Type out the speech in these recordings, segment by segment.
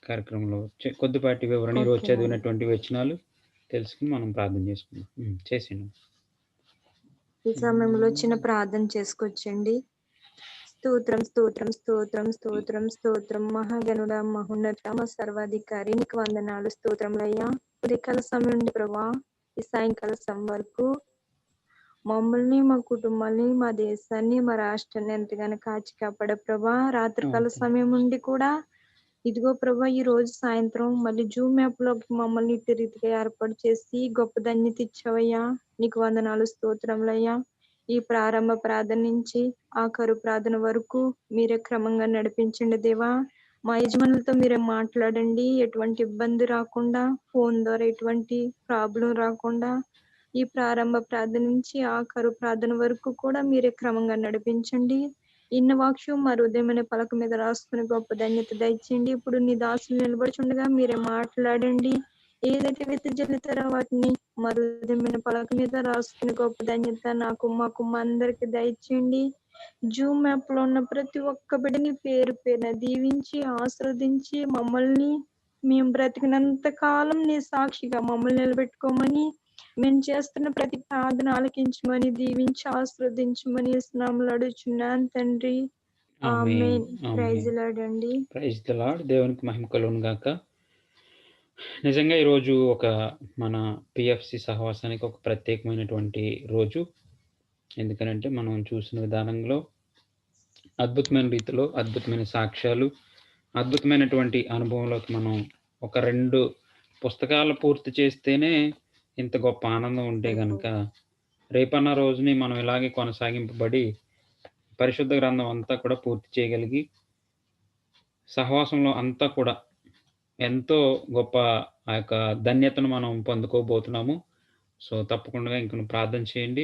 కార్యక్రమంలో కొద్దిపాటి వివరణ ఈరోజు ఓకేనండి. చదివినటువంటి వచనాలు తెలుసుకొని మనం ప్రార్థన చేసుకుందాం. చేసేయండి. ఈ సమయంలో చిన్న ప్రార్థన చేసుకోవచ్చండి. స్తోత్రం, స్తోత్రం, స్తోత్రం, స్తోత్రం, స్తోత్రం. మహాగణుడ, మహోన్నత, మా సర్వాధికారి నీకు వందనాలు, స్తోత్రములయ్యా. ఉదయకాల సమయం నుండి ప్రభా ఈ సాయంకాల సమయం వరకు మమ్మల్ని, మా కుటుంబాన్ని, మా దేశాన్ని, మా రాష్ట్రాన్ని ఎంతగానో కాచి కాపాడ ప్రభా. రాత్రికాల సమయం నుండి కూడా ఇదిగో ప్రభా ఈ రోజు సాయంత్రం మళ్ళీ జూమ్ యాప్ లోకి మమ్మల్ని ఇట్టి రీతిగా ఏర్పాటు చేసి గొప్ప ధన్యత ఇచ్చావయ్యా. నీకు వందనాలు, స్తోత్రములయ్యా. ఈ ప్రారంభ ప్రార్థన నుంచి ఆఖరు ప్రార్థన వరకు మీరే క్రమంగా నడిపించండి దేవా. మా యజమానులతో మీరే మాట్లాడండి. ఎటువంటి ఇబ్బంది రాకుండా, ఫోన్ ద్వారా ఎటువంటి ప్రాబ్లం రాకుండా ఈ ప్రారంభ ప్రార్థన నుంచి ఆఖరు ప్రార్థన వరకు కూడా మీరే క్రమంగా నడిపించండి. ఇన్న వాక్యం మా హృదయమైన పలక మీద రాసుకుని గొప్ప ధన్యత దయచేయండి. ఇప్పుడు నీ దాసులు నిలబడుచుండగా మీరే మాట్లాడండి. ఏదైతే వెతజల్లుతారో వాటిని మా హృదయమైన పలక మీద రాసుకుని గొప్ప ధన్యత నాకు మాకు మా అందరికి దయచేయండి. జూమ్ యాప్ లో ఉన్న ప్రతి ఒక్క బిడ్డని పేరు పేరున దీవించి ఆశీర్వదించి మమ్మల్ని మేము బ్రతికినంత కాలం నీ సాక్షిగా మమ్మల్ని నిలబెట్టుకోమని, మేము చేస్తున్న ప్రతి ప్రార్థన ఆలకించమని, దీవించి ఆశీర్వదించమని నామములో అడుగుచున్నాను తండ్రి. ఆమేన్. ప్రైజ్ ది లార్డ్ అండి. Praise the lord. దేవునికి మహిమ కలుగును గాక. నిజంగా ఈరోజు ఒక మన పిఎఫ్సి సహవాసానికి ఒక ప్రత్యేకమైనటువంటి రోజు. ఎందుకనంటే మనం చూసిన విధానంలో అద్భుతమైన రీతిలో అద్భుతమైన సాక్ష్యాలు, అద్భుతమైనటువంటి అనుభవంలోకి మనం ఒక 2 పుస్తకాలు పూర్తి చేస్తేనే ఇంత గొప్ప ఆనందం ఉంటే గనక రేపన్న రోజుని మనం ఇలాగే కొనసాగింపబడి పరిశుద్ధ గ్రంథం అంతా కూడా పూర్తి చేయగలిగి సహవాసంలో అంతా కూడా ఎంతో గొప్ప ఆ యొక్క ధన్యతను మనం పొందుకోబోతున్నాము. సో, తప్పకుండా ఇంక ప్రార్థన చేయండి.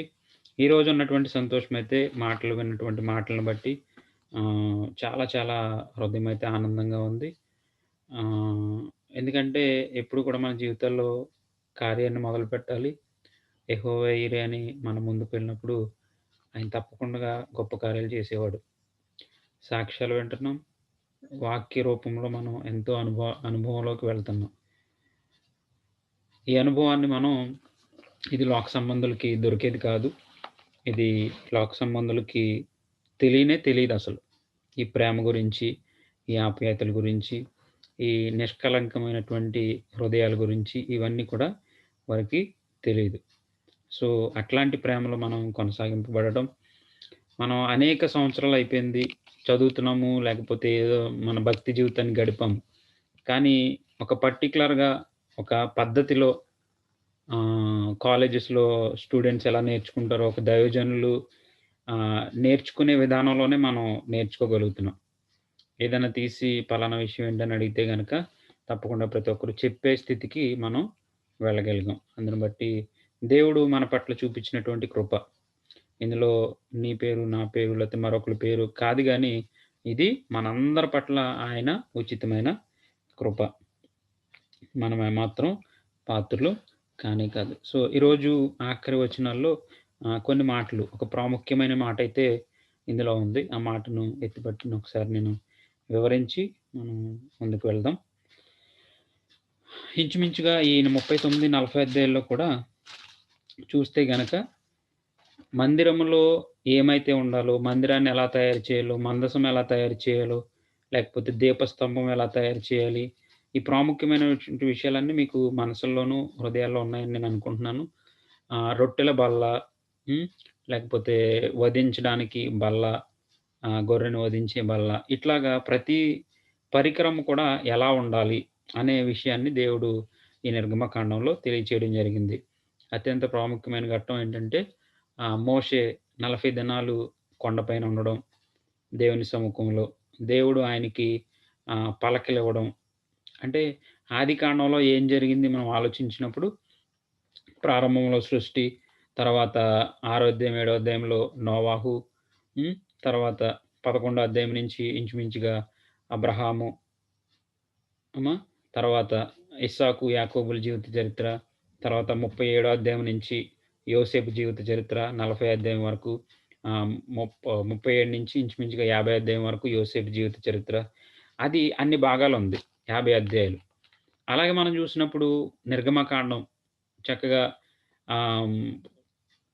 ఈరోజు ఉన్నటువంటి సంతోషమైతే మాటలు విన్నటువంటి మాటలను బట్టి చాలా చాలా హృదయం అయితే ఆనందంగా ఉంది. ఎందుకంటే ఎప్పుడు కూడా మన జీవితాల్లో కార్యాన్ని మొదలుపెట్టాలి. యెహోవా ఈరే అని మనం ముందుకు వెళ్ళినప్పుడు ఆయన తప్పకుండా గొప్ప కార్యాలు చేసేవాడు. సాక్ష్యాలు వింటున్నాం. వాక్య రూపంలో మనం ఎంతో అనుభవంలోకి వెళ్తున్నాం. ఈ అనుభవాన్ని మనం ఇది లోక సంబంధులకి దొరికేది కాదు. ఇది లోక సంబంధులకి తెలీదసలు. ఈ ప్రేమ గురించి, ఈ ఆప్యాయతల గురించి, ఈ నిష్కలంకమైనటువంటి హృదయాల గురించి ఇవన్నీ కూడా వారికి తెలీదు. సో, అట్లాంటి ప్రేమలో మనం కొనసాగింపబడడం, మనం అనేక సంవత్సరాలు అయిపోయింది చదువుతున్నాము, లేకపోతే ఏదో మన భక్తి జీవితాన్ని గడిపాము. కానీ ఒక పర్టిక్యులర్‌గా ఒక పద్ధతిలో కాలేజెస్‌లో స్టూడెంట్స్ ఎలా నేర్చుకుంటారో, ఒక దైవజనులు నేర్చుకునే విధానంలోనే మనం నేర్చుకోగలుగుతున్నాం. ఏదైనా తీసి పలానా విషయం ఏంటని అడిగితే గనక తప్పకుండా ప్రతి ఒక్కరు చెప్పే స్థితికి మనం వెళ్ళగలిగాం. అందుని బట్టి దేవుడు మన పట్ల చూపించినటువంటి కృప. ఇందులో నీ పేరు, నా పేరు లేకపోతే మరొకరి పేరు కాదు గానీ, ఇది మనందరి పట్ల ఆయన ఉచితమైన కృప. మనం ఏమాత్రం పాత్రులు కానే కాదు. సో, ఈరోజు ఆఖరి వచనాల్లో కొన్ని మాటలు, ఒక ప్రాముఖ్యమైన మాటైతే ఇందులో ఉంది. ఆ మాటను ఎత్తిపట్టుకొని ఒకసారి నేను వివరించి మనం ముందుకు వెళ్దాం. ఇంచుమించుగా ఈ 39, 40 అధ్యాయాల్లో కూడా చూస్తే గనక మందిరములో ఏమైతే ఉండాలో, మందిరాన్ని ఎలా తయారు చేయాలో, మందసం ఎలా తయారు చేయాలో, లేకపోతే దీపస్తంభం ఎలా తయారు చేయాలి, ఈ ప్రాముఖ్యమైనటువంటి విషయాలన్నీ మీకు మనసుల్లోనూ, హృదయాల్లో ఉన్నాయని నేను అనుకుంటున్నాను. రొట్టెల బల్ల, లేకపోతే వధించడానికి బల్ల, గొర్రెను వధించే బల్ల, ఇట్లాగా ప్రతి పరికరం కూడా ఎలా ఉండాలి అనే విషయాన్ని దేవుడు ఈ నిర్గమకాండంలో తెలియచేయడం జరిగింది. అత్యంత ప్రాముఖ్యమైన ఘట్టం ఏంటంటే మోషే 40 దినాలు కొండపైన ఉండడం, దేవుని సముఖంలో. దేవుడు ఆయనకి పలకలివ్వడం. అంటే ఆదికాండంలో ఏం జరిగింది మనం ఆలోచించినప్పుడు, ప్రారంభంలో సృష్టి, తర్వాత 6వ అధ్యాయం, 7వ అధ్యాయంలో నోవాహు, తర్వాత 11వ అధ్యాయం నుంచి ఇంచుమించుగా అబ్రహాము, తర్వాత ఇస్సాకు, యాకోబుల జీవిత చరిత్ర, తర్వాత 37వ అధ్యాయం నుంచి యోసేపు జీవిత చరిత్ర 40 అధ్యాయం వరకు, 37 నుంచి ఇంచుమించుగా 50 అధ్యాయం వరకు యోసేపు జీవిత చరిత్ర. అది అన్ని భాగాలుంది. 50 అధ్యాయాలు. అలాగే మనం చూసినప్పుడు నిర్గమకాండం చక్కగా ఆహ్, హ్మ్,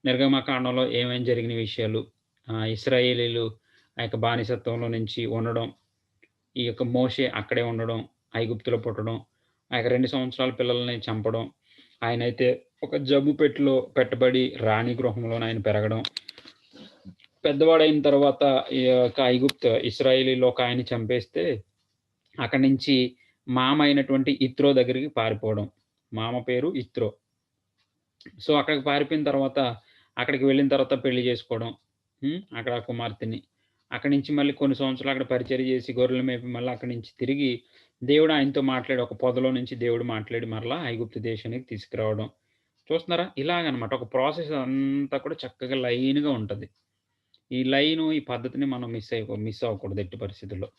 నిర్గమకాండంలో ఏమేం జరిగిన విషయాలు, ఇశ్రాయేలీలు ఆ యొక్క బానిసత్వంలో నుంచి ఉండడం, ఈ యొక్క మోషే అక్కడే ఉండడం, ఐగుప్తులో పుట్టడం, ఆ యొక్క 2 సంవత్సరాల పిల్లల్ని చంపడం, ఆయనైతే ఒక జబ్బు పెట్టెలో పెట్టబడి రాణి గృహంలోనే ఆయన పెరగడం. పెద్దవాడైన తర్వాత ఈ యొక్క ఇశ్రాయేలీలో ఒక ఆయన్ని చంపేస్తే, అక్కడి నుంచి మామ అయినటువంటి యిత్రో దగ్గరికి పారిపోవడం. మామ పేరు యిత్రో. సో, అక్కడికి పారిపోయిన తర్వాత, అక్కడికి వెళ్ళిన తర్వాత పెళ్లి చేసుకోవడం. అక్కడ ఆ కుమార్తెని. అక్కడి నుంచి మళ్ళీ కొన్ని సంవత్సరాలు అక్కడ పరిచర్య చేసి, గొర్రెలు మేపి మళ్ళీ అక్కడి నుంచి తిరిగి దేవుడు ఆయనతో మాట్లాడి, ఒక పొదలో నుంచి దేవుడు మాట్లాడి మరలా ఐగుప్తు దేశానికి తీసుకురావడం. చూస్తున్నారా? ఇలాగనమాట. ఒక ప్రాసెస్ అంతా కూడా చక్కగా లైన్‌గా ఉంటది. ఈ పద్ధతిని మనం మిస్ అవ్వకూడదు ఎట్టి పరిస్థితుల్లో.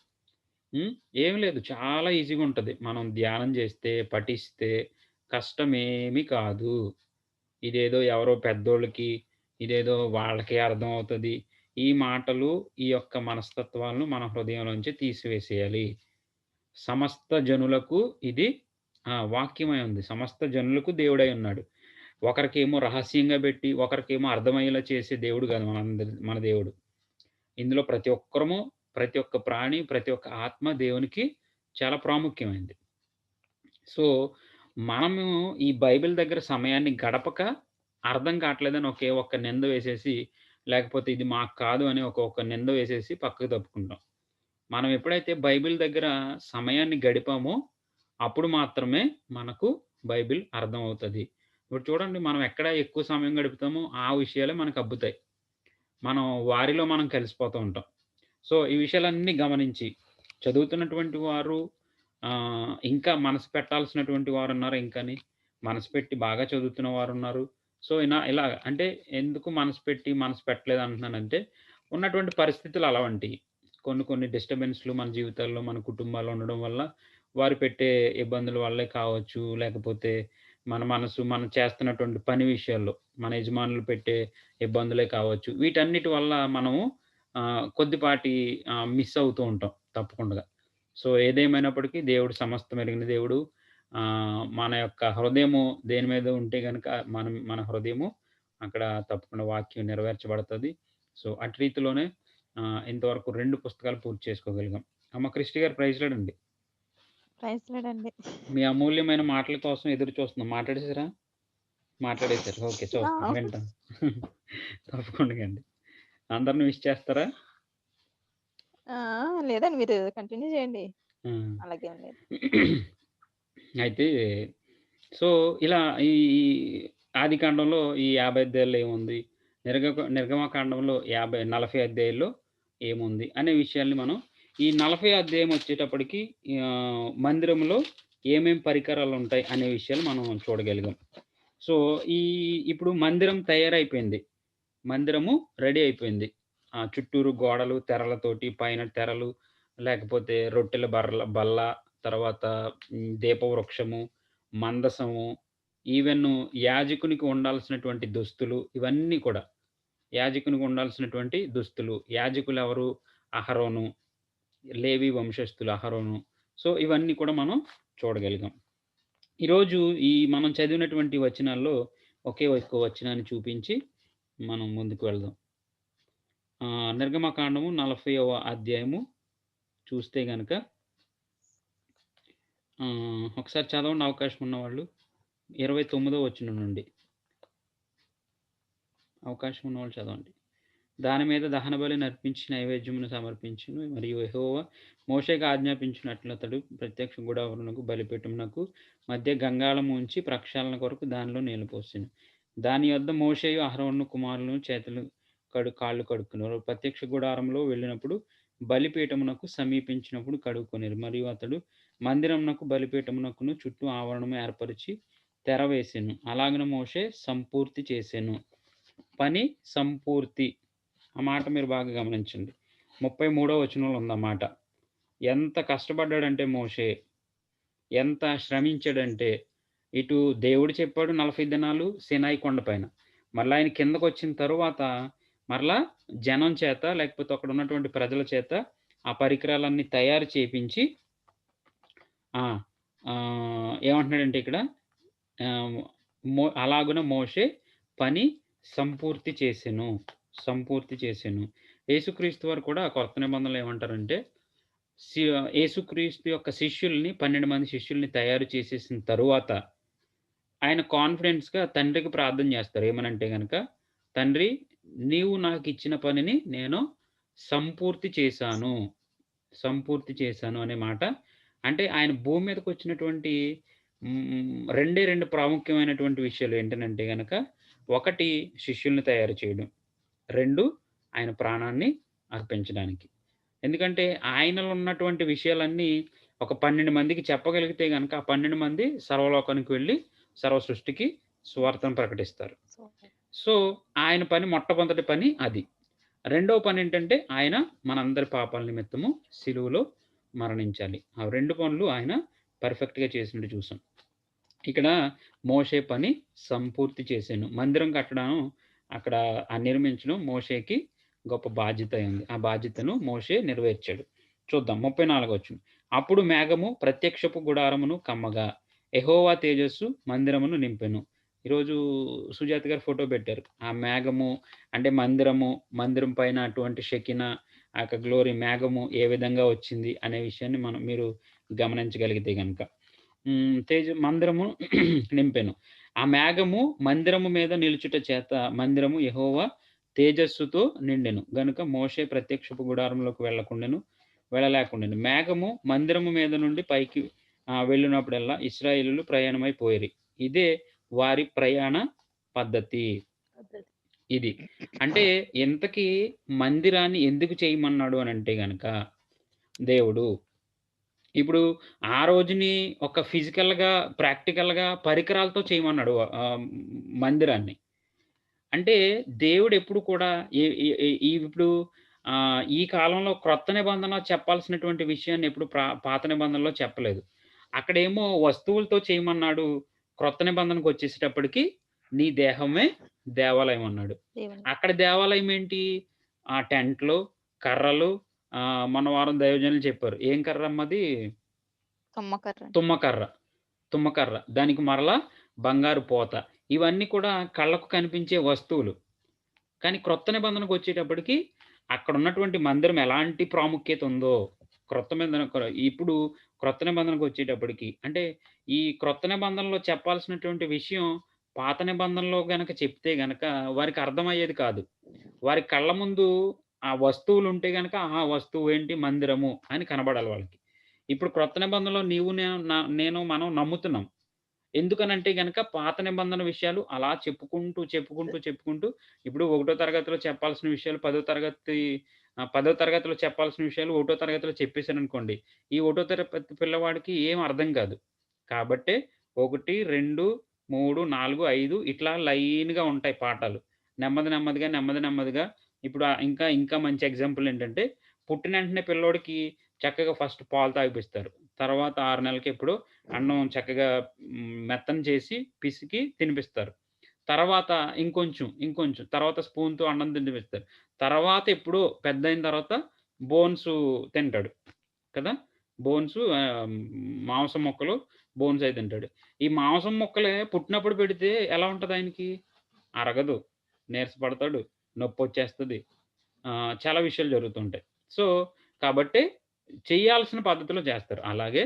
హ్మ్. ఏమి లేదు. చాలా ఈజీగా ఉంటది. మనం ధ్యానం చేస్తే, పఠిస్తే కష్టమేమి కాదు. ఇదేదో ఎవరో పెద్దోళ్ళకి, ఇదేదో వాళ్ళకే అర్థమవుతది. ఈ మాటలు, ఈ యొక్క మనస్తత్వాలను మన హృదయంలోంచి తీసివేసేయాలి. సమస్త జనులకు ఇది వాక్యమై ఉంది. సమస్త జనులకు దేవుడై ఉన్నాడు. ఒకరికేమో రహస్యంగా బెట్టి, ఒకరికేమో అర్థమయ్యేలా చేసే దేవుడు గాదు మన దేవుడు. ఇందులో ప్రతి ఒక్కరము, ప్రతి ఒక్క ప్రాణి, ప్రతి ఒక్క ఆత్మ దేవునికి చాలా ప్రాముఖ్యమైంది. సో, మనము ఈ బైబిల్ దగ్గర సమయాన్ని గడపక, అర్థం కావట్లేదని ఒకే ఒక్క నింద వేసేసి, లేకపోతే ఇది మాకు కాదు అని ఒక నింద వేసేసి పక్కకు తప్పుకుంటాం. మనం ఎప్పుడైతే బైబిల్ దగ్గర సమయాన్ని గడిపామో, అప్పుడు మాత్రమే మనకు బైబిల్ అర్థమవుతది. ఇప్పుడు చూడండి, మనం ఎక్కడ ఎక్కువ సమయం గడుపుతామో, ఆ విషయాలే మనకబ్బుతాయి. మనం కలిసిపోతూ ఉంటాం. సో, ఈ విషయాలన్నీ గమనించి చదువుతున్నటువంటి వారు ఇంకా మనసు పెట్టాల్సినటువంటి వారున్నారు ఇంకాని. మనసు పెట్టి బాగా చదువుతున్న వారున్నారు. సో, ఇలా అంటే ఎందుకు మనసు పెట్టలేదు అంటున్నానంటే, ఉన్నటువంటి పరిస్థితులు అలావంటియి. కొన్ని డిస్టర్బెన్స్‌లు మన జీవితాల్లో, మన కుటుంబాల్లో ఉండడం వల్ల, వారు పెట్టే ఇబ్బందుల వల్లే కావచ్చు, లేకపోతే మన మనసు మనం చేస్తున్నటువంటి పని విషయాల్లో, మన యజమానులు పెట్టే ఇబ్బందులే కావచ్చు. వీటన్నిటి వల్ల మనము కొద్దిపాటి మిస్ అవుతూ ఉంటాం తప్పకుండా. సో, ఏదేమైనప్పటికీ దేవుడు సమస్తం ఎరిగిన దేవుడు. మన యొక్క హృదయము దేని మీద ఉంటే గనక మన హృదయము అక్కడ తప్పకుండా వాక్యం నెరవేర్చబడతది. సో, అటు రీతిలోనే ఇంతవరకు 2 పుస్తకాలు పూర్తి చేసుకోగలిగాం. అమ్మ క్రిస్టి గారు ప్రైజ్ లార్డ్ అండి. ప్రైజ్ లార్డ్ అండి. మీ అమూల్యమైన మాటల కోసం ఎదురు చూస్తున్నాం. మాట్లాడేసారా? మాట్లాడేసారు. ఓకే. చూస్తాం. వింటాం. తప్పకుండా అండి. అందరిని విష్ చేస్తారా? ఆ! లేదండి, మీరు కంటిన్యూ చేయండి. హ్మ్. అలాగేం లేదు. అయితే సో, ఇలా ఈ ఆదికాండంలో ఈ 50 అధ్యాయాల్లో ఏముంది? నిర్గమకాండంలో 40 అధ్యాయాల్లో ఏముంది? అనే విషయాల్ని మనం ఈ 40 అధ్యాయం వచ్చేటప్పటికి మందిరంలో ఏమేం పరికరాలుంటాయి అనే విషయాలు మనం చూడగలిగాం. సో, ఇప్పుడు మందిరం తయారైపోయింది. మందిరము రెడీ అయిపోయింది. చుట్టూరు గోడలు, తెరలతోటి, పైన తెరలు, లేకపోతే రొట్టెల బల్ల, తర్వాత దీపవృక్షము, మందసము, ఈవెను యాజకునికి ఉండాల్సినటువంటి దుస్తులు, ఇవన్నీ కూడా. యాజకునికి ఉండాల్సినటువంటి దుస్తులు. యాజకులెవరు? అహరోను. లేవి వంశస్థులు అహరోను. సో, ఇవన్నీ కూడా మనం చూడగలిగాం. ఈరోజు మనం చదివినటువంటి వచనాల్లో ఒకే ఒక్క వచనాన్ని చూపించి మనం ముందుకు వెళ్దాం. నిర్గమకాండము 40వ అధ్యాయము చూస్తే గనక ఒకసారి చదవండి అవకాశం ఉన్నవాళ్ళు. 29వ వచనం నుండి. అవకాశం ఉన్నవాళ్ళు చదవండి. దాని మీద దహనబలిని అర్పించి నైవేద్యమును సమర్పించును. మరియు యెహోవా మోషేకు ఆజ్ఞాపించినట్లతడు ప్రత్యక్ష గుడారమునకు బలిపీఠమునకు మధ్య గంగాళము ఉంచి ప్రక్షాళన కొరకు దానిలో నీళ్లు పోసెను. దాని యొద్ద మోషేయు అహరోను కుమారులను చేతులు కాళ్ళు కడుక్కున్నారు. ప్రత్యక్ష గుడారంలో వెళ్ళినప్పుడు బలిపీఠమునకు సమీపించినప్పుడు కడుక్కొనిరి. మరియు అతడు మందిరమునకు బలిపీఠమునకును చుట్టూ ఆవరణము ఏర్పరిచి తెర వేసెను. అలాగున మోషే సంపూర్తి చేసెను. పని సంపూర్తి. ఆ మాట మీరు బాగా గమనించండి. 33వ వచనంలో ఉంది ఆ మాట. ఎంత కష్టపడ్డాడంటే మోషే, ఎంత శ్రమించాడంటే, ఇటు దేవుడు చెప్పాడు 40 దినాలు సీనాయి కొండపైన. మళ్ళా ఆయన కిందకొచ్చిన తరువాత, మరలా జనం చేత, లేకపోతే అక్కడ ఉన్నటువంటి ప్రజల చేత ఆ పరికరాలన్నీ తయారు చేపించి, ఆ! ఏమంటున్నాడంటే ఇక్కడ ఆహ్, అలాగున మోషే పని సంపూర్తి చేసెను. సంపూర్తి చేసెను. యేసుక్రీస్తు వారు కూడా కొత్త నిబంధనలో ఏమంటారంటే, సి యేసుక్రీస్తు యొక్క శిష్యుల్ని 12 మంది శిష్యుల్ని తయారు చేసేసిన తరువాత, ఆయన కాన్ఫిడెన్స్‌గా తండ్రికి ప్రార్థన చేస్తారు. ఏమనంటే గనక, తండ్రి నీవు నాకిచ్చిన పనిని నేను సంపూర్తి చేశాను. సంపూర్తి చేశాను అనే మాట. అంటే ఆయన భూమి మీదకొచ్చినటువంటి రెండే 2 ప్రాముఖ్యమైనటువంటి విషయాలు ఏంటనంటే గనక, ఒకటి శిష్యుల్ని తయారు చేయడం. 2 ఆయన ప్రాణాన్ని అర్పించడానికి. ఎందుకంటే ఆయనలో ఉన్నటువంటి విషయాలన్నీ ఒక 12 మందికి చెప్పగలిగితే గనక, ఆ 12 మంది సర్వలోకానికి వెళ్లి సర్వ సృష్టికి సువార్తను ప్రకటిస్తారు. సో, ఆయన పని మొట్టమొదటి పని అది. రెండో పనేంటంటే, ఆయన మనందరి పాపాల నిమిత్తము సిలువలో మరణించాలి. ఆ 2 పనులు ఆయన పర్ఫెక్ట్‌గా చేసినట్టు చూసాం. ఇక్కడ మోషే పని సంపూర్తి చేసెను. మందిరం కట్టడం అక్కడ నిర్మించడం మోషేకి గొప్ప బాధ్యత అయింది. ఆ బాధ్యతను మోషే నెరవేర్చాడు. చూద్దాం 34 వచనం. అప్పుడు మేఘము ప్రత్యక్షపు గుడారమును కమ్మగా, యెహోవా తేజస్సు మందిరమును నింపెను. ఈరోజు సుజాత గారు ఫోటో పెట్టారు. ఆ మేఘము అంటే మందిరము, మందిరం పైన అటువంటి షెకినా, ఆ యొక్క గ్లోరీ మేఘము ఏ విధంగా వచ్చింది అనే విషయాన్ని మీరు గమనించగలిగితే గనక. మందిరము నింపెను. ఆ మేఘము మందిరము మీద నిలుచుట చేత మందిరము యెహోవా తేజస్సుతో నిండెను. గనుక మోషే ప్రత్యక్షపు గుడారంలోకి వెళ్ళలేకుండెను. మేఘము మందిరము మీద నుండి పైకి వెళ్ళినప్పుడల్లా ఇశ్రాయేలీయులు ప్రయాణమైపోయిరి. ఇదే వారి ప్రయాణ పద్ధతి. ఇది. అంటే ఇంతకీ మందిరాన్ని ఎందుకు చేయమన్నాడు అనంటే గనక దేవుడు, ఇప్పుడు ఆ రోజుని ఒక ఫిజికల్‌గా, ప్రాక్టికల్‌గా పరికరాలతో చేయమన్నాడు మందిరాన్ని. అంటే దేవుడెప్పుడు కూడా ఎ ఎ ఎ ఇప్పుడు ఈ కాలంలో క్రొత్త నిబంధన చెప్పాల్సినటువంటి విషయాన్ని ఎప్పుడు పాత నిబంధనలో చెప్పలేదు. అక్కడేమో వస్తువులతో చేయమన్నాడు. క్రొత్త నిబంధనకొచ్చేసేటప్పటికి నీ దేహమే దేవాలయం అన్నాడు. దేవుని అక్కడ దేవాలయం ఏంటి? ఆ టెంట్లు, కర్రలు, మన వారం దైవజనులు చెప్పారు. ఏం కర్రమ్మది? తుమ్మకర్ర. తుమ్మకర్ర. తుమ్మకర్ర. దానికి మరలా బంగారు పోత. ఇవన్నీ కూడా కళ్ళకు కనిపించే వస్తువులు. కానీ క్రొత్త నిబంధనకొచ్చేటప్పటికి అక్కడున్నటువంటి మందిరం ఎలాంటి ప్రాముఖ్యత ఉందో, ఇప్పుడు క్రొత్త నిబంధనకొచ్చేటప్పటికి అంటే ఈ క్రొత్త నిబంధనలో చెప్పాల్సినటువంటి విషయం పాత నిబంధనలో గనక చెప్తే గనక వారికి అర్థమయ్యేది కాదు. వారి కళ్ళ ముందు ఆ వస్తువులుంటే గనక, ఆహా! వస్తువేంటి మందిరము అని కనబడాలి వాళ్ళకి. ఇప్పుడు క్రొత్త నిబంధనలో నీవు మనం నమ్ముతున్నాం. ఎందుకనంటే గనక పాత నిబంధన విషయాలు అలా చెప్పుకుంటూ ఇప్పుడు ఒకటో తరగతిలో చెప్పాల్సిన విషయాలు పదో తరగతిలో చెప్పాల్సిన విషయాలు ఒకటో తరగతిలో చెప్పేసాననుకోండి. ఈ ఒకటో తరగతి పిల్లవాడికి ఏం అర్థం కాదు. కాబట్టే 1, 2, 3, 4, 5 ఇట్లా లైన్‌గా ఉంటాయి పాఠాలు. నెమ్మదిగా ఇప్పుడు ఇంకా మంచి ఎగ్జాంపుల్ ఏంటంటే, పుట్టిన వెంటనే పిల్లోడికి చక్కగా ఫస్ట్ పాలు తాగిపిస్తారు. తర్వాత 6 నెలలకి ఎప్పుడో అన్నం చక్కగా మెత్తని చేసి, పిసికి తినిపిస్తారు. తర్వాత ఇంకొంచెం తర్వాత స్పూన్‌తో అన్నం తినిపిస్తారు. తర్వాత ఎప్పుడో పెద్దయిన తర్వాత బోన్సు తింటాడు కదా! మాంసం ముక్కలు, బోన్స్ అయి తింటాడు. ఈ మాంసం ముక్కలే పుట్టినప్పుడు పెడితే ఎలా ఉంటదాయనకి? అరగదు. నీరసపడతాడు. నొప్పొచ్చేస్తది. చాలా విషయాలు జరుగుతుంటాయి. సో, కాబట్టే చెయ్యాల్సిన పద్ధతిలో చేస్తారు. అలాగే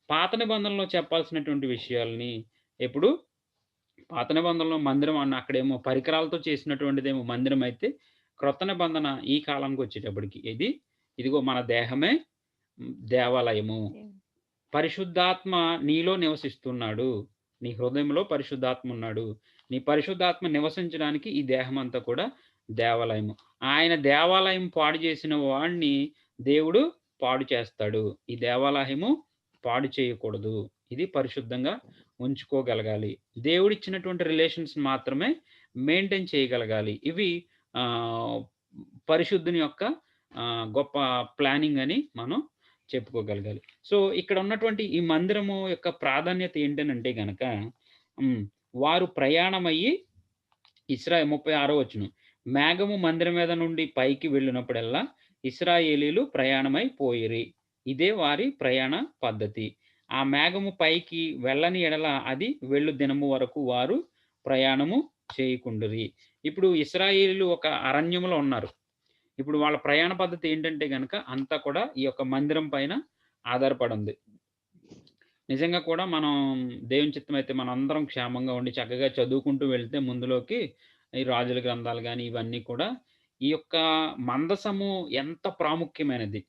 పాత నిబంధనలో చెప్పాల్సినటువంటి విషయాల్ని ఎప్పుడు పాత నిబంధనలో మందిరం అక్కడేమో పరికరాలతో చేసినటువంటిదేమో మందిరం అయితే, క్రొత్త నిబంధన ఈ కాలంకొచ్చేటప్పటికి ఇదిగో మన దేహమే దేవాలయము. దేవుని పరిశుద్ధాత్మ నీలో నివసిస్తున్నాడు. నీ హృదయంలో పరిశుద్ధాత్మ ఉన్నాడు. నీ పరిశుద్ధాత్మ నివసించడానికి ఈ దేహమంతా కూడా దేవాలయము. ఆయన దేవాలయం పాడు చేసిన వాడిని దేవుడు పాడు చేస్తాడు. ఈ దేవాలయము పాడు చేయకూడదు. ఇది పరిశుద్ధంగా ఉంచుకోగలగాలి. దేవుడిచ్చినటువంటి రిలేషన్స్ మాత్రమే మెయింటైన్ చేయగలగాలి. ఇవి ఆహ్, పరిశుద్ధుని యొక్క గొప్ప ప్లానింగ్ అని మనం చెప్పుకోగలగాలి. సో, ఇక్కడ ఉన్నటువంటి ఈ మందిరము యొక్క ప్రాధాన్యత ఏంటనంటే గనక, హ్మ్. వారు ప్రయాణమయ్యి 36 వచనం. మేఘము మందిరం మీద నుండి పైకి వెళ్ళినప్పుడెల్లా ఇశ్రాయేలీయులు ప్రయాణమై పోయిరి. ఇదే వారి ప్రయాణ పద్ధతి. ఆ మేఘము పైకి వెళ్ళని ఎడల అది వెళ్ళు దినము వరకు వారు ప్రయాణము చేయకుండురి. ఇప్పుడు ఇశ్రాయేలీయులు ఒక అరణ్యములో ఉన్నారు. ఇప్పుడు వాళ్ళ ప్రయాణ పద్ధతి ఏంటంటే గనక అంతా కూడా ఈ యొక్క మందిరం పైన ఆధారపడుంది. నిజంగా కూడా మనం దేవుని చిత్తమైతే మనందరం క్షేమంగా ఉండి చక్కగా చదువుకుంటూ వెళ్తే ముందులోకి ఈ రాజుల గ్రంథాలు గాని, ఇవన్నీ కూడా ఈ యొక్క మందసము ఎంత ప్రాముఖ్యమైనది.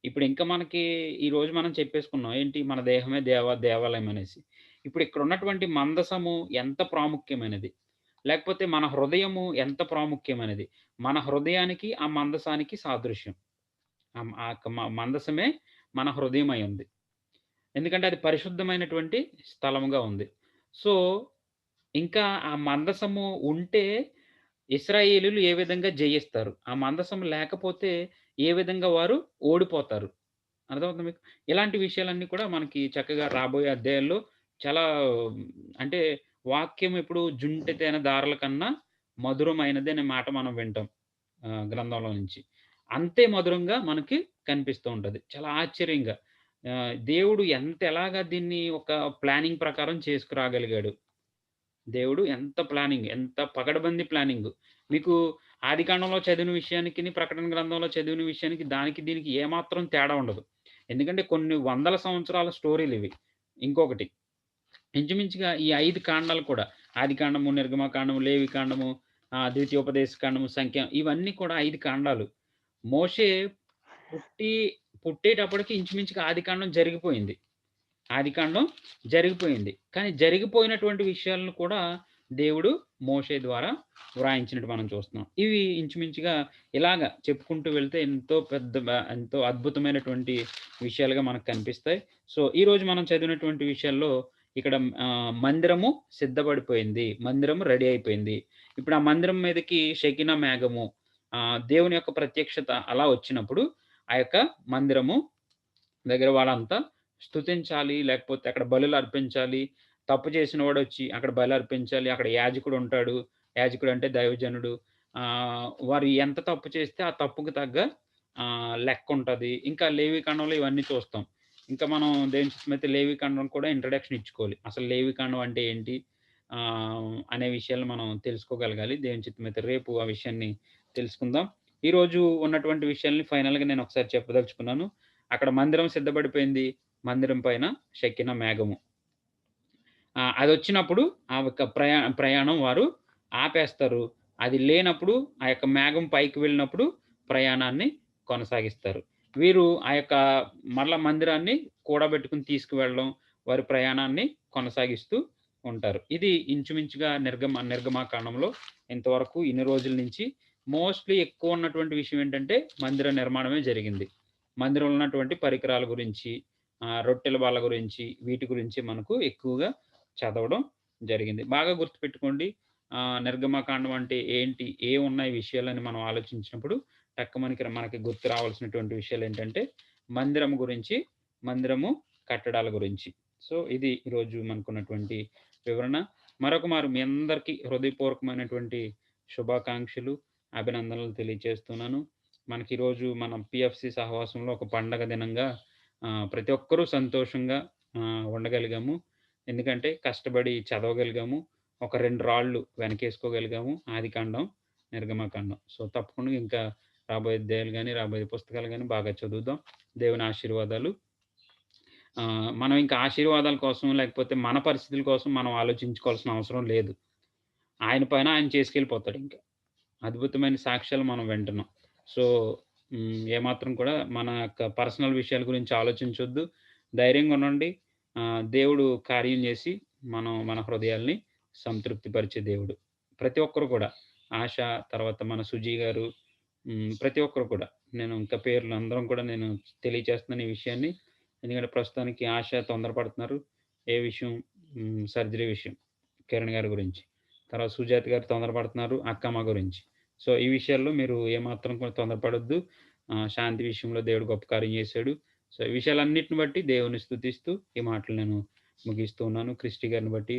ఇప్పుడు ఇంకా మనకి ఈరోజు మనం చెప్పేసుకున్నాం. ఏంటి మన దేహమే దేవాలయం అనేసి. ఇప్పుడు ఇక్కడున్నటువంటి మందసము ఎంత ప్రాముఖ్యమైనది. లేకపోతే మన హృదయము ఎంత ప్రాముఖ్యమైనది. మన హృదయానికి, ఆ మందసానికి సాదృశ్యం. ఆ యొక్క మందసమే మన హృదయమై ఉంది. ఎందుకంటే అది పరిశుద్ధమైనటువంటి స్థలముగా ఉంది. సో, ఇంకా ఆ మందసము ఉంటే ఇశ్రాయేలీయులు ఏ విధంగా జయిస్తారు? ఆ మందసం లేకపోతే ఏ విధంగా వారు ఓడిపోతారు? అర్థమవుతుందా మీకు? ఇలాంటి విషయాలన్నీ కూడా మనకి చక్కగా రాబోయే అధ్యాయాల్లో చాలా అంటే వాక్యం ఎప్పుడు జుంటె తేనె దారుల కన్నా మధురమైనది అనే మాట మనం వింటాం గ్రంథంలో నుంచి. అంతే మధురంగా మనకి కనిపిస్తూ ఉంటది. చాలా ఆశ్చర్యంగా దేవుడు ఎలాగా దీన్ని ఒక ప్లానింగ్ ప్రకారం చేసుకురాగలిగాడు. దేవుడు ఎంత ప్లానింగ్, ఎంత పకడ్బందీ ప్లానింగు. మీకు ఆదికాండంలో చదివిన విషయానికిని, ప్రకటన గ్రంథంలో చదివిన విషయానికి దానికి దీనికి ఏమాత్రం తేడా ఉండదు. ఎందుకంటే కొన్ని వందల సంవత్సరాల స్టోరీలివి. ఇంకొకటి ఇంచుమించుగా ఈ 5 కాండాలు కూడా ఆదికాండము, నిర్గమకాండము, లేవికాండము, ద్వితీయోపదేశ కాండము, సంఖ్య ఇవన్నీ కూడా 5 కాండాలు. మోషే పుట్టి పుట్టేటప్పటికి ఇంచుమించుగా ఆదికాండం జరిగిపోయింది. ఆదికాండం జరిగిపోయింది. కానీ జరిగిపోయినటువంటి విషయాలను కూడా దేవుడు మోషే ద్వారా వ్రాయించినట్టు మనం చూస్తున్నాం. ఇవి ఇంచుమించుగా ఇలాగ చెప్పుకుంటూ వెళ్తే ఎంతో అద్భుతమైనటువంటి విషయాలుగా మనకు కనిపిస్తాయి. సో, ఈరోజు మనం చదివినటువంటి విషయాల్లో ఇక్కడ మందిరము సిద్ధపడిపోయింది. మందిరము రెడీ అయిపోయింది. ఇప్పుడు ఆ మందిరం మీదకి షెకినా మేఘము దేవుని యొక్క ప్రత్యక్షత అలా వచ్చినప్పుడు ఆ యొక్క మందిరము దగ్గర వాళ్ళంతా స్తుతించాలి. లేకపోతే అక్కడ బలులు అర్పించాలి. తప్పు చేసిన వాడొచ్చి అక్కడ బలి అర్పించాలి. అక్కడ యాజకుడు ఉంటాడు. యాజకుడు అంటే దైవజనుడు. వారు ఎంత తప్పు చేస్తే ఆ తప్పుకు తగ్గ లెక్కుంటది. ఇంకా లేవికాండంలో ఇవన్నీ చూస్తాం. ఇంకా మనం దేవుని చిత్తమైతే లేవికాండం కూడా ఇంట్రడక్షన్ ఇచ్చుకోవాలి. అసలు లేవికాండం అంటే ఏంటి? అనే విషయాలు మనం తెలుసుకోగలగాలి. దేవుని చిత్తమైతే రేపు ఆ విషయాన్ని తెలుసుకుందాం. ఈరోజు ఉన్నటువంటి విషయాల్ని ఫైనల్‌గా నేను ఒకసారి చెప్పదలుచుకున్నాను. అక్కడ మందిరం సిద్ధపడిపోయింది. మందిరం పైన షెకినా మేఘము. అదొచ్చినప్పుడు ఆ యొక్క ప్రయాణం వారు ఆపేస్తారు. అది లేనప్పుడు ఆ యొక్క మేఘం పైకి వెళ్ళినప్పుడు ప్రయాణాన్ని కొనసాగిస్తారు. వీరు ఆ యొక్క మరలా మందిరాన్ని కూడబెట్టుకొని తీసుకువెళ్ళడం, వారి ప్రయాణాన్ని కొనసాగిస్తూ ఉంటారు. ఇది ఇంచుమించుగా నిర్గమాకాండంలో ఇంతవరకు ఇన్ని రోజుల నుంచి మోస్ట్‌లీ ఎక్కువ ఉన్నటువంటి విషయం ఏంటంటే మందిర నిర్మాణమే జరిగింది. మందిరంలో ఉన్నటువంటి పరికరాల గురించి, రొట్టెల బల్ల గురించి, వీటి గురించి మనకు ఎక్కువగా చదవడం జరిగింది. బాగా గుర్తుపెట్టుకోండి. నిర్గమకాండం అంటే ఏంటి? ఏమున్నాయి విషయాలని మనం ఆలోచించినప్పుడు మనకి గుర్తు రావాల్సినటువంటి విషయాలేంటంటే మందిరం గురించి, మందిరము కట్టడాల గురించి. సో, ఇది ఈరోజు మనకున్నటువంటి వివరణ. మరొకమారు మీ అందరికీ హృదయపూర్వకమైనటువంటి శుభాకాంక్షలు, అభినందనలు తెలియచేస్తున్నాను. మనకి ఈరోజు మన పిఎఫ్‌సి సహవాసంలో ఒక పండగ దినంగా ప్రతి ఒక్కరూ సంతోషంగా ఉండగలిగాము. ఎందుకంటే కష్టపడి చదవగలిగాము. ఒక 2 రాళ్ళు వెనకేసుకోగలిగాము. ఆదికాండం, నిర్గమకాండం. సో, తప్పకుండా ఇంకా రాబోయే అధ్యాయాలు గాని, రాబోయే పుస్తకాలు గాని బాగా చదువుదాం. దేవుని ఆశీర్వాదాలు. మనం ఇంకా ఆశీర్వాదాల కోసం లేకపోతే మన పరిస్థితుల కోసం మనం ఆలోచించుకోవాల్సిన అవసరం లేదు. ఆయన పైన ఆయన చేసుకెళ్ళిపోతాడింక. అద్భుతమైన సాక్ష్యాలు మనం వింటున్నాం. సో, ఏమాత్రం కూడా మన యొక్క పర్సనల్ విషయాల గురించి ఆలోచించొద్దు. ధైర్యంగా ఉండండి. దేవుడు కార్యం చేసి మన హృదయాల్ని సంతృప్తిపరిచే దేవుడు. ప్రతి ఒక్కరు కూడా ఆశ, తర్వాత మన సుజీ గారు, ప్రతి ఒక్కరు కూడా నేను ఇంకా పేర్లు అందరం కూడా నేను తెలియచేస్తున్నాను ఈ విషయాన్ని. ఎందుకంటే ప్రస్తుతానికి ఆశ తొందరపడుతున్నారు. ఏ విషయం? సర్జరీ విషయం. కిరణ్ గారి గురించి. తర్వాత సుజాత గారు తొందరపడుతున్నారు అక్కమ్మ గురించి. సో, ఈ విషయాల్లో మీరు ఏమాత్రం కూడా తొందరపడొద్దు. శాంతి విషయంలో దేవుడు గొప్ప కార్యం చేశాడు. సో, ఈ విషయాలన్నిటిని బట్టి దేవుని స్తుతిస్తూ ఈ మాటలు నేను ముగిస్తూ ఉన్నాను. క్రిస్టి గారిని బట్టి,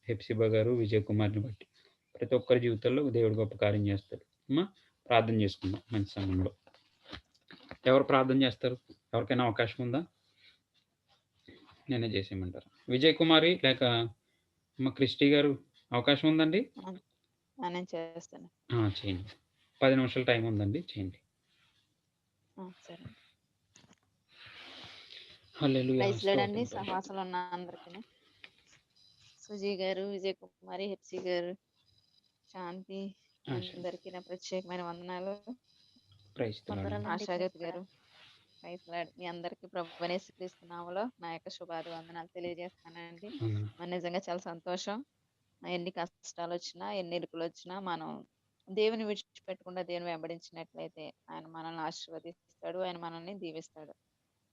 హెప్సిబా గారు, విజయ్ కుమార్‌ని బట్టి. ప్రతి ఒక్కరి జీవితాల్లో దేవుడు గొప్ప కార్యం చేస్తాడు. ప్రార్థన చేసుకుందాం మంచి సమయంలో. ఎవరు ప్రార్థన చేస్తారు? ఎవరికైనా అవకాశం ఉందా? నేనే చేసేయమంటారా? విజయ్ కుమారి లేక అమ్మ క్రిస్టి గారు అవకాశం ఉందండి? నేను చేస్తాను. చేయండి. 10 నిమిషాలు టైం ఉందండి. చేయండి. సరే. హల్లెలూయా! ప్రైజ్ లేడండి స్తోత్రం. సహవాసంలో ఉన్న అందరికీ. సుజీ గారు, విజయ్ కుమారి, హెప్సీ గారు, శాంతి అందరికీ నా ప్రత్యేకమైన వందనాలు. Praise the lord. ఆశాజ్యోతి గారు, ప్రైజ్ లార్డ్. మీ అందరికీ ప్రభువైన యేసుక్రీస్తు నామములో నా యొక్క శుభాది వందనాలు తెలియజేస్తున్నానండి. మరి నిజంగా చాలా సంతోషం. ఎన్ని కష్టాలు వచ్చినా, ఎన్ని ఇరుకులు వచ్చినా మనం దేవుని విడిచిపెట్టకుండా దేవుని వెంబడించినట్లయితే ఆయన మనల్ని ఆశీర్వదిస్తాడు, ఆయన మనల్ని దీవిస్తాడు.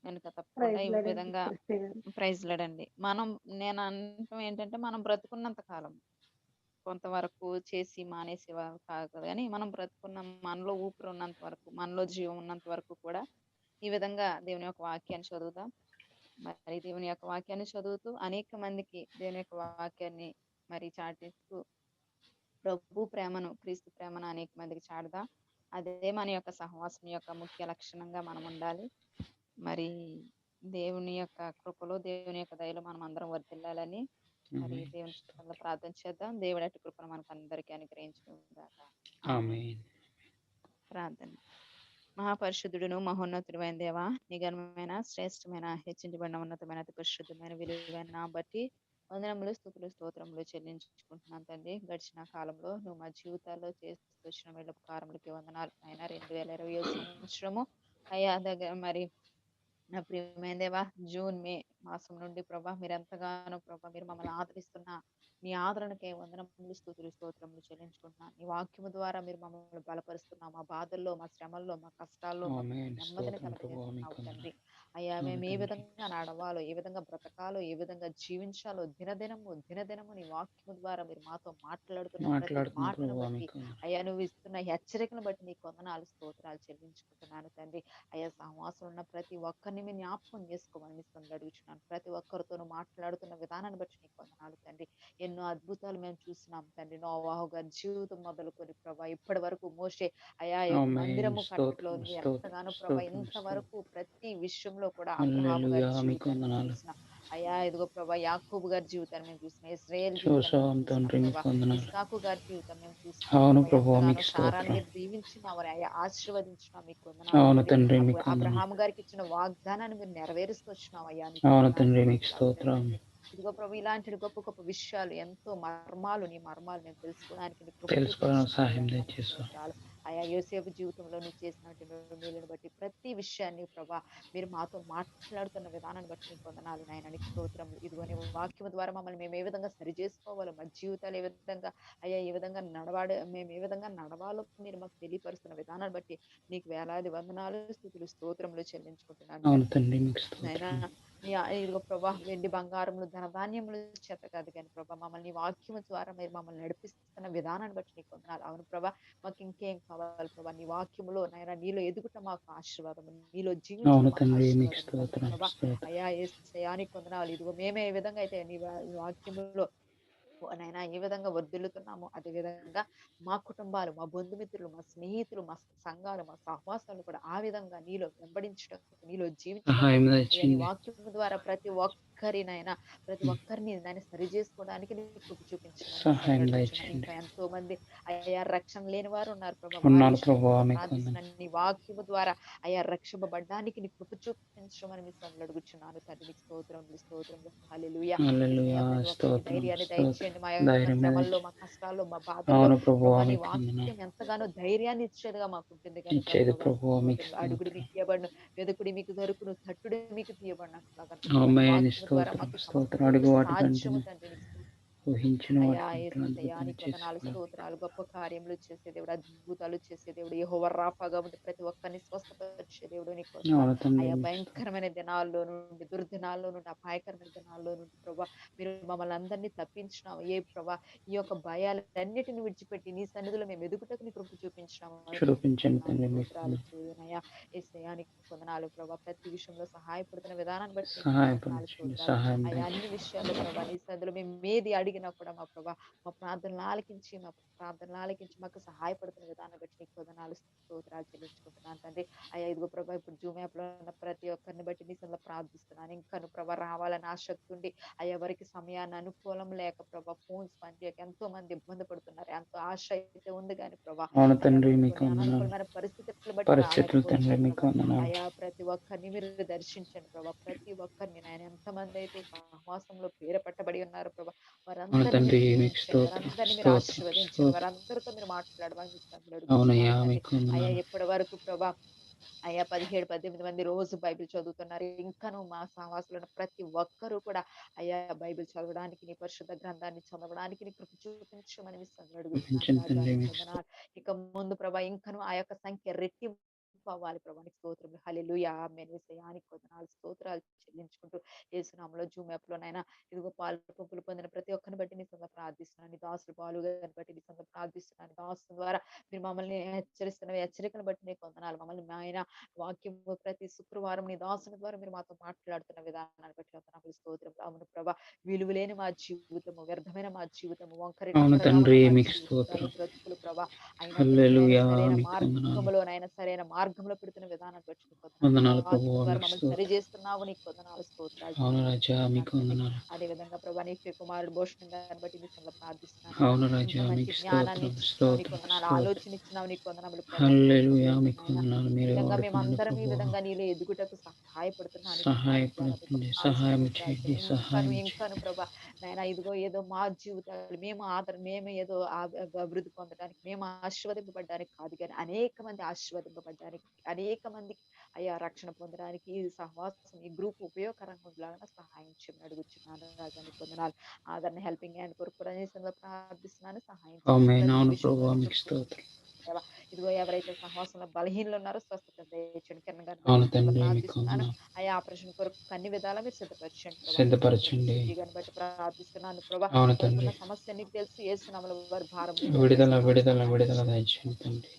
కనుక తప్పకుండా ఈ విధంగా ప్రైజ్ లేడండి. నేను అనటం ఏంటంటే మనం బ్రతుకున్నంత కాలం కొంతవరకు చేసి మానేసేవారు కాదు కానీ మనం బ్రతుకున్న మనలో ఊపిరి ఉన్నంత వరకు, మనలో జీవం ఉన్నంత వరకు కూడా ఈ విధంగా దేవుని యొక్క వాక్యాన్ని చదువుతాం. మరి దేవుని యొక్క వాక్యాన్ని చదువుతూ అనేక మందికి దేవుని యొక్క వాక్యాన్ని మరి చాటిస్తూ ప్రభు ప్రేమను, క్రీస్తు ప్రేమను అనేక మందికి చాటుదాం. అదే మన యొక్క సహవాసం యొక్క ముఖ్య లక్షణంగా మనం ఉండాలి. మరి దేవుని యొక్క కృపలో, దేవుని యొక్క దయలో మనం అందరం వర్ధిల్లాలని మరి దేవుని చిత్తంలో ప్రార్థన చేద్దాం. దేవుడి అటు కృపను మనకు అందరికీ అనుగ్రహించుగాక. ఆమేన్. ప్రార్థన. మహాపరిశుద్ధుడును మహోన్నతుడైన దేవా, నిఘనమైన శ్రేష్టమైన హెచ్చించబడిన ఉన్నతమైన అతి పరిశుద్ధమైన విలువైన నా బట్టి వందనములు, స్తుతులు, స్తోత్రములు చెల్లించుకుంటున్నాను తండ్రి. గడిచిన కాలంలో నువ్వు మా జీవితాల్లో చేస్తున్న మేలుపకారములకి వందనాలు. ఆయన 2020 సంవత్సరము అయ్యా దగ్గర మరి నా ప్రియమైన దేవా, జూన్, మే మాసం నుండి ప్రభా మీరు ఎంతగానో ప్రభా మీరు మమ్మల్ని ఆదరిస్తున్న మీ ఆదరణకే వందనములు, స్తుతులు, స్తోత్రములు చెల్లించుకుంటున్నాను. ఈ వాక్యము ద్వారా మీరు మమ్మల్ని బలపరుస్తున్నాం. మా బాధల్లో, మా శ్రమల్లో, మా కష్టాల్లో మాకు నెమ్మదిని కలగజేస్తున్నావు తండ్రి. అయ్యా మేము ఏ విధంగా నడవాలో, ఏ విధంగా బ్రతకాలో, ఏ విధంగా జీవించాలో దినదినము నీ వాక్యము ద్వారా మీరు మాతో మాట్లాడుతున్న ప్రతి మాటను బట్టి అయ్యా నువ్వు ఇస్తున్న హెచ్చరికను బట్టి నీకు వందనాలు, స్తోత్రాలు చెల్లించుకుంటున్నాను తండ్రి. అయ్యా సహవాసం ఉన్న ప్రతి ఒక్కరిని మీరు జ్ఞాపకం చేసుకోమని మీ సందులో అడుగుచున్నాను. ప్రతి ఒక్కరితోనూ మాట్లాడుతున్న విధానాన్ని బట్టి నీకు వందనాలు తండ్రి. ఎన్నో అద్భుతాలు మేము చూసినాం తండ్రి. నోవాహు గారి జీవితం మొదలుకొని ప్రభా ఇప్పటి వరకు మోషే అయా యొక్క మందిరము కట్టలో నువ్వు ఎంతగానో ప్రభా ఇంతవరకు ప్రతి విషయంలో కూడా అబ్రహాము గారి జీవితాన్ని చూసిన అయా ఇదిగో ప్రభా యాకోబు గారి జీవితాన్ని మేము చూసిన, ఇశ్రాయేల్ జీవితాన్ని ఇస్సాకు గారి జీవితం మేము చూసిన, సారాన్ని మీరు దీవించినామని అయ్యా ఆశీర్వదించిన మీకు వందనాలు. అబ్రహాము గారికి ఇచ్చిన వాగ్దానాన్ని మీరు నెరవేరుస్తూ వచ్చినావు అయ్యా. ఇదిగో ప్రభు ఇలాంటి గొప్ప గొప్ప విషయాలు, ఎంతో మర్మాలు, నీ మర్మాలు మేము తెలుసుకోవడానికి చాలు. ఆయా యోసేపు జీవితంలో నువ్వు చేసినటువంటి మేలును బట్టి ప్రతి విషయాన్ని ప్రభా మీరు మాతో మాట్లాడుతున్న విధానాన్ని బట్టి నీకు వందనాలు నాయన, నీకు స్తోత్రములు. ఇదిగో నీ వాక్యం ద్వారా మమ్మల్ని మేము ఏ విధంగా సరి చేసుకోవాలో, మా జీవితాలు ఏ విధంగా అయ్యా ఏ విధంగా మేము ఏ విధంగా నడవాలో మీరు మాకు తెలియపరుస్తున్న విధానాన్ని బట్టి నీకు వేలాది వందనాలు, స్తుతులు, స్తోత్రములు చెల్లించుకుంటున్నాను నాయన. ఇదిగో ప్రభా వెండి బంగారములు ధనధాన్యములు చేత కాదు కానీ ప్రభా మమ్మల్ని వాక్యము ద్వారా మీరు మమ్మల్ని నడిపిస్తున్న విధానాన్ని బట్టి నీకు వందనాలు. అవును ప్రభా మాకు ఇంకేం కావాలి ప్రభా, నీ వాక్యములో నాయన నీలో ఎదుగుట మాకు ఆశీర్వాదము, నీలో జీవించడం మాకు ఆశీర్వాదం ప్రభా. అయ్యా యేసయ్యా నీకు వందనాలు. ఇదిగో మేమే ఏ విధంగా అయితే నీ వాక్యములో నైనా ఏ విధంగా వర్ధిల్లుతున్నామో అదే విధంగా మా కుటుంబాలు, మా బంధుమిత్రులు, మా స్నేహితులు, మా సంఘాలు, మా సహవాసాలు కూడా ఆ విధంగా నీలో వెంబడించడం, నీలో జీవించడం, నీ వాక్యం ద్వారా ప్రతి ఒక్కరినైనా ప్రతి ఒక్కరిని దాన్ని సరి చేసుకోవడానికి నీకు కృప చూపించమని ఇంకా ఎంతో మంది అయ్యా రక్షణ లేని వారు ఉన్నారు ప్రభావ. నీ వాక్యము ద్వారా అయ్యా రక్షింపబడ్డానికి నీ కృప చూపించమని మీ సందులో అడుగుచున్నాను తండ్రి. నీకు స్తోత్రములు, స్తోత్రములు. హల్లెలూయా. ధైర్యాన్ని దయచేయండి మా యొక్క శ్రమల్లో, మా కష్టాల్లో, మా బాధల్లో నీ వాక్యం ఎంతగానో ధైర్యాన్ని ఇచ్చేదిగా మాకు ఉంటుంది కనుక అడుగుడు మీకు ఇవ్వబడును, వెదుకుడి మీకు దొరుకును, తట్టుడు మీకు తీయబడిన సాధ్యము తండ్రి. స్తోత్రాలు, గొప్ప కార్యములు చేసే దేవుడు, అద్భుతాలు చేసే దేవుడు, యెహోవా రాఫాగా ఉండి ప్రతి ఒక్కరిని స్వస్థపరిచే దేవుడు నీకు అయా భయంకరమైన దినాల్లో నుండి, దుర్దినాల్లో నుండి, అపాయకరమైన దినాల్లో నుండి ప్రభా మీరు మమ్మల్ని అందరినీ తప్పించినాము. ఏ ప్రభా ఈ యొక్క భయాలన్నిటిని విడిచిపెట్టి నీ సన్నిధిలో మేము ఎదుగుటకు నీ కృప చూపించినాము. వందనాలు ప్రభా. ప్రతి విషయంలో సహాయపడుతున్న విధానాన్ని బట్టి అయ్యా అన్ని విషయాల్లో ప్రభా నీ సన్నిధిలో మేము ఏది అడిగిన అడిగినా కూడా మా ప్రభా మా ప్రార్థనలు ఆలకించి మాకు సహాయపడుతున్న విధానం బట్టి నీకు వందనాలు స్తోత్రాలు చెల్లించుకుంటున్నాను తండ్రి. అయ్యా ఇదిగో ప్రభా ఇప్పుడు జూమ్ యాప్ లో ఉన్న ప్రతి ఒక్కరిని బట్టి నీ సందులో ప్రార్థిస్తున్నాను. ఇంకాను ప్రభా రావాలని ఆసక్తి ఉండి అయ్యా ఎవరికి సమయాన్ని అనుకూలం లేక ప్రభా ఫోన్స్ పనిచేయక ఎంతో మంది ఇబ్బంది పడుతున్నారు. ఎంతో ఆశ అయితే ఉంది కానీ ప్రభా అవును అయ్యా తండ్రి, కొన్ని మీకు కొన్ని వందనాలు. అననుకూలమైన పరిస్థితులు బట్టి పరిస్థితులు తండ్రి, రాలేకపోతున్నారు మీకు ప్రభా. వందనాలు. అయ్యా ప్రతి ఒక్కరిని మీరు దర్శించండి ప్రభా. ప్రతి ఒక్కరిని నాయన ఎంతమంది అయితే సహవాసంలో పేరు పట్టబడి ఉన్నారు ప్రభా అవును వారందరినీ తండ్రి, మీరు మీకు దీవించండి. స్తోత్రం, వారందరినీ మీరు స్తోత్రం, ఆశీర్వదించండి. స్తోత్రం. వారందరితో మీరు మాట్లాడమని అవునయ్యా, అడుగుతున్నాను తండ్రి. మీకు అయ్యా వందనాలు. ఇప్పటి వరకు ప్రభా అయ్యా 17, 18 మంది రోజు బైబిల్ చదువుతున్నారు. ఇంకను మా సహవాసులు ఉన్న ప్రతి ఒక్కరూ కూడా అయ్యా బైబిల్ చదవడానికి నీ పరిశుద్ధ గ్రంథాన్ని చదవడానికి నీ కృప చూపించమని మీ సన్నిధిలో అడుగుతున్నాను చూపించండి రాజా. తండ్రి, నీకు మీకు వందనాలు. ఇక ముందు ప్రభా ఇంకను ఆ యొక్క సంఖ్య రెట్టింపు అవ్వాలి ప్రభా. నీకు స్తోత్రం హల్లెలూయా ఆమేన్. యేసయ్యా నీకు వందనాలు స్తోత్రాలు చెల్లించుకుంటూ యేసునామములో జూమ్ యాప్ లోనైనా ఇదిగో పాలు పంపులు పొందిన ప్రతి ఒక్కరిని బట్టి నీ సంగ ప్రార్థిస్తున్నాను. నీ దాసులు పాలు గారిని బట్టి నీ సంగ ప్రార్థిస్తున్నాను. దాసు ద్వారా మీరు మమ్మల్ని హెచ్చరిస్తున్న హెచ్చరికను బట్టి నీకు వందనాలు. మమ్మల్ని ఆయన వాక్యం ప్రతి శుక్రవారం నీ దాసుని ద్వారా మీరు మాతో మాట్లాడుతున్న విధానాన్ని బట్టి వందనాలు స్తోత్రం. అవును ప్రభా విలువలేని మా జీవితము, వ్యర్థమైన మా జీవితము, వంకరి అవును టంకరగా ఉన్న తండ్రి, మా మీకు జీవితాలు స్తోత్రం. బ్రతుకులు ప్రభా అయినప్పటికీ నాయన హల్లెలూయా, సరైన మీకు వందనాలు. సరైన మార్గంలో పెడుతున్న విధానాన్ని బట్టి నీకు వందనాలు. నీ వందనాలు దాసుని ప్రభువా, ద్వారా మీకు మమ్మల్ని సరి స్తోత్రం. చేస్తున్నావు. నీకు వందనాలు స్తోత్రాలు అవును రాజా, చెల్లించుకుంటున్నాను మీకు తండ్రి. వందనాలు. అదే విధంగా ప్రభా నీ ప్రియ కుమారుడు భూషణ్ గారిని బట్టి నీ సంగ ప్రార్థిస్తున్నాను. అవును ఇంకా రాజా, మంచి మీకు జ్ఞానాన్ని స్తోత్రం, ఇచ్చినావు. నీకు స్తోత్రం, వందనాలు. స్తోత్రం. ఆలోచన ఇచ్చినావు. నీకు వందనములు ప్రభా. హల్లెలూయా, స్తోత్రం మీకు నాయన. వందనాలు. ఈ మీరే విధంగా వాడుకోండి మేమందరం ఈ ప్రభువా. విధంగా నీలో ఎదుగుటకు సహాయపడుతున్నాను. నీ పాదాల ద్వారా నీకు సహాయపడండి, వందనాలు సహాయం స్తోత్రాలు చేయండి, చెల్లించు. సహాయం ఇంకాను చేయండి. ప్రభా నాయన ఇదిగో ఏదో మా జీవితాలు మేము ఏదో అభివృద్ధి పొందడానికి మేము ఆశీర్వదింపబడ్డానికి కాదు కానీ అనేక మంది ఆశీర్వదింపబడ్డానికి అనేక మందికి అయ్యా రక్షణ పొందడానికి ఈ సహవాసం ఈ గ్రూప్ ఉపయోగకరంగా ఉండేలాగా సహాయం చేయమని అడుగుచున్నాను రాజా. నీకు వందనాలు. ఆదరణ హెల్పింగ్ హ్యాండ్ కొరకు కూడా నీ సంగ ప్రార్థిస్తున్నాను. సహాయం చేయమని ఆమేన్. ప్రతి అవును విషయంలో ప్రభువా, నీ మీకు కృప స్తోత్రం. దేవా. ఇదిగో ఎవరైతే సహవాసంలో బలహీనలు ఉన్నారో స్వస్థత దయచేయండి. కిరణ్ గారిని బట్టి అవును నీ సంగ తండ్రి, మీకు ప్రార్థిస్తున్నాను. వందనాలు. అయ్యా ఆపరేషన్ కొరకు అన్ని విధాలా మీరు సిద్ధపరచండి ప్రభా. నీకు స్తోత్రం. సిద్ధపరచండి. సుజీ గారిని బట్టి ప్రార్థిస్తున్నాను ప్రభా. అవును వారికి తండ్రి, ఉన్న సమస్య నీకు తెలుసు. యేసునామములో వారి భారం మీద విడుదల, వేస్తున్నాము. విడుదల, సహాయం విడుదల చేయండి దయచేయండి తండ్రి.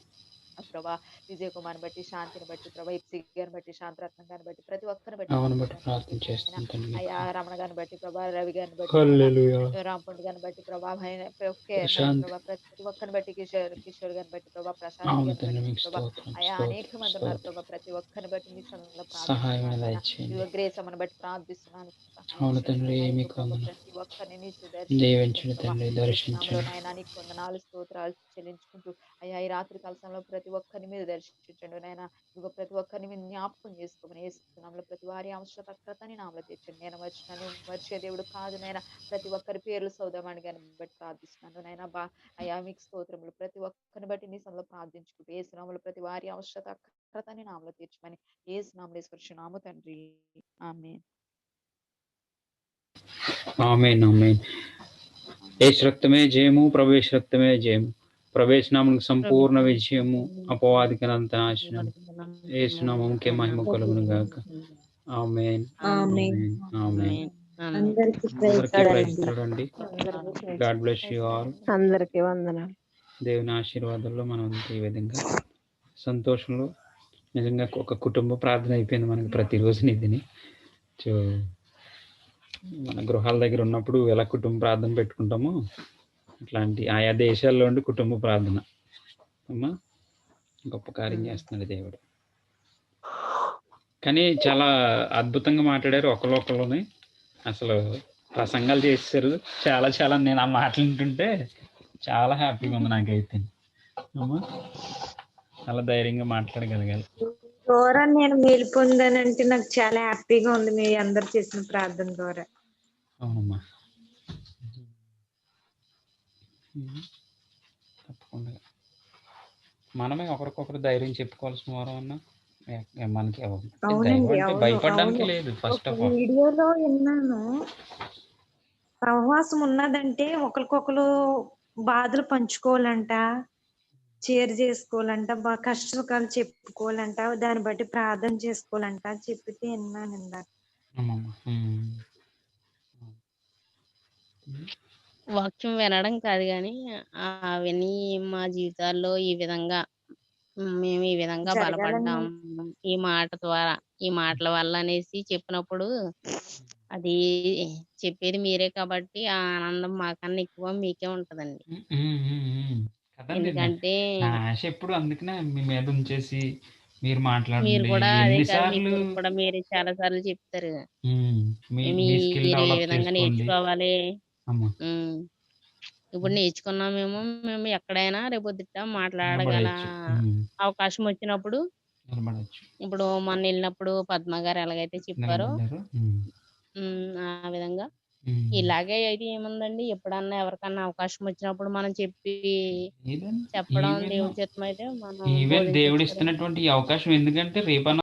ప్రభా. విజయ్ కుమార్ని బట్టి శాంతిని బట్టి ప్రభా ఇప్సి గారిని బట్టి శాంతరత్నం గారిని బట్టి ప్రతి ఒక్కరిని బట్టి అవును బట్టి యేసునామములో ప్రార్థన నాయన చేస్తాను తండ్రి, మీకు అయ్యా రమణ గారిని బట్టి ప్రభా రవి గారిని బట్టి నాయన హల్లెలూయా. రాంపండు గారిని బట్టి ప్రభా నాయన ప్రశాంత్. ప్రభా ప్రతి ఒక్కరిని బట్టి కిషోర్ గారిని బట్టి ప్రభా ప్రశాంత్ అవును గారిని తండ్రి, బట్టి మీకు ప్రభా స్తోత్రం, అయ్యా అనేక స్తోత్రం, మంది ఉన్నారు స్తోత్రం. ప్రభా. ప్రతి ఒక్కరిని బట్టి నీ సంఘంలో సహాయం ప్రార్థిస్తున్నాను నాయన. దయచేయండి. ఇదిగో గ్రేస్ అమ్మని బట్టి ప్రార్థిస్తున్నాను. సహాయం అవును చేయండి తండ్రి, నాయన. ఇదిగో మీకు ప్రభా వందనాలు. ప్రతి ఒక్కరిని నీ దర్శించండి దీవించండి ప్రభా. తండ్రి, యేసునామములో దర్శించండి. నాయన నీకు వందనాలు స్తోత్రాలు చెల్లించుకుంటూ అయ్యా ఈ రాత్రి కాలశంలో ప్రతి ఒక్కరిని మీరు దర్శించండి నాయన. ఇదిగో ప్రతి ఒక్కరిని మీరు జ్ఞాపకం చేసుకోమని యేసునామములో ప్రతి వారి అవసరతని నామలో తీర్చండి. నేను వచ్చిన వచ్చే దేవుడు కాదు నాయన. ప్రతి ఒక్కరి పేర్లు సౌదమణి గారిని బట్టి ప్రార్థిస్తున్నాను నాయన. అయ్యా మీకు స్తోత్రములు. ప్రతి ఒక్కరిని బట్టి నీ సంలో ప్రార్థించుకుంటూ యేసునామములో ప్రతి వారి అవసరతని నామలో తీర్చమని యేసునామములో స్పర్శనాము తండ్రి ఆమేన్. ఆమేన్, ఆమేన్. యేసు రక్తమే జయము, ప్రవేశ రక్తమే జయము. ప్రవేశనామములకు సంపూర్ణ విజయము, అపవాదికి అనంత నాశనం. యేసునామముకే మహిమ కలుగును గాక. ఆమేన్, ఆమేన్. ఆమేన్, ఆమేన్. అందరికి అందరికీ ప్రైజ్ ప్రైజ్ చూడండి. అందరికీ గాడ్ బ్లెస్ యూ ఆల్. అందరికీ వందనాలు. దేవుని ఆశీర్వాదాల్లో మనం ఈ విధంగా సంతోషంలో నిజంగా ఒక కుటుంబ ప్రార్థన అయిపోయింది మనకి ప్రతిరోజు నిధిని. సో మన గృహాల దగ్గర ఉన్నప్పుడు ఎలా కుటుంబ ప్రార్థన పెట్టుకుంటామో ఇట్లాంటి ఆయా దేశాల్లో ఉండి కుటుంబ ప్రార్థన అమ్మా గొప్ప కార్యం చేస్తున్నాడు దేవుడు. కానీ చాలా అద్భుతంగా మాట్లాడారు ఒకళ్ళొకళ్ళని. అసలు ప్రసంగాలు చేశారు చాలా చాలా. నేను ఆ మాటలు వింటుంటే చాలా హ్యాపీగా ఉంది నాకైతే. అమ్మా చాలా ధైర్యంగా మాట్లాడగలిగాను. ద్వారా నేను మేలు పొందానంటే నాకు చాలా హ్యాపీగా ఉంది మీ అందరు చేసిన ప్రార్థన ద్వారా. అవునమ్మా, తప్పకుండా మనమే ఒకరికొకరు ధైర్యం చెప్పుకోవాల్సిన వారం అన్నా మనకి ధైర్యం అవునండి, అంటే అవును, భయపడడానికి అవును. లేదు. ఫస్ట్ ఒక ఆఫ్ ఆల్ వీడియోలో విన్నాను, సహవాసం ఉన్నదంటే ఒకరికొకరు బాధలు పంచుకోవాలంట, షేర్ చేసుకోవాలంట, బాగా కష్ట సుఖాలు చెప్పుకోవాలంట, దాన్ని బట్టి ప్రార్థన చేసుకోవాలంట చెప్పితే విన్నాను ఇందాక. వాక్యం వినడం కాదు గాని విని మా జీవితాల్లో ఈ విధంగా మేము ఈ విధంగా జరగాలని బలపడ్డాం ఈ మాట ద్వారా, ఈ మాటల వల్ల అనేసి చెప్పినప్పుడు అది చెప్పేది మీరే కాబట్టి ఆ ఆనందం మాకన్నా ఎక్కువ మీకే ఉంటదండి. హ్మ్. హ్మ్. హ్మ్. హ్మ్. కదండీ! ఎందుకంటే నా ఆశ ఎప్పుడు అందుకనే మీ మీద ఉంచేసి మీరు మీరు మాట్లాడండి. కూడా అదే ఎన్ని కాదు మీ సార్లు కొడుకు కూడా మీరే చాలా సార్లు చెప్తారు. హ్మ్. మీ స్కిల్ మీరు ఏ డెవలప్ విధంగా చేసుకోండి. నేర్చుకోవాలి. అమ్మ. హ్మ్. ఇప్పుడు నేర్చుకున్నామేమో మేము ఎక్కడైనా రేపొద్దుట మాట్లాడగల నిలబడేయొచ్చు. హ్మ్. అవకాశం వచ్చినప్పుడు నిలబడొచ్చు. ఇప్పుడు మొన్నెళ్ళినప్పుడు పద్మ గారు ఎలాగైతే చెప్పారో నిలబడ్డారు. హ్మ్. ఆ విధంగా హ్మ్. ఇలాగే అయితే ఏముందండి ఎప్పుడన్నా ఎవరికన్నా అవకాశం వచ్చినప్పుడు మనం చెప్పి ఈవెన్ చెప్పడం ఈవెన్ దేవుడి చిత్తమైతే మనం ఈవెన్ బోధించొచ్చు కదండీ! దేవుడిస్తున్నటువంటి ఈ అవకాశం ఎందుకంటే రేపన్నా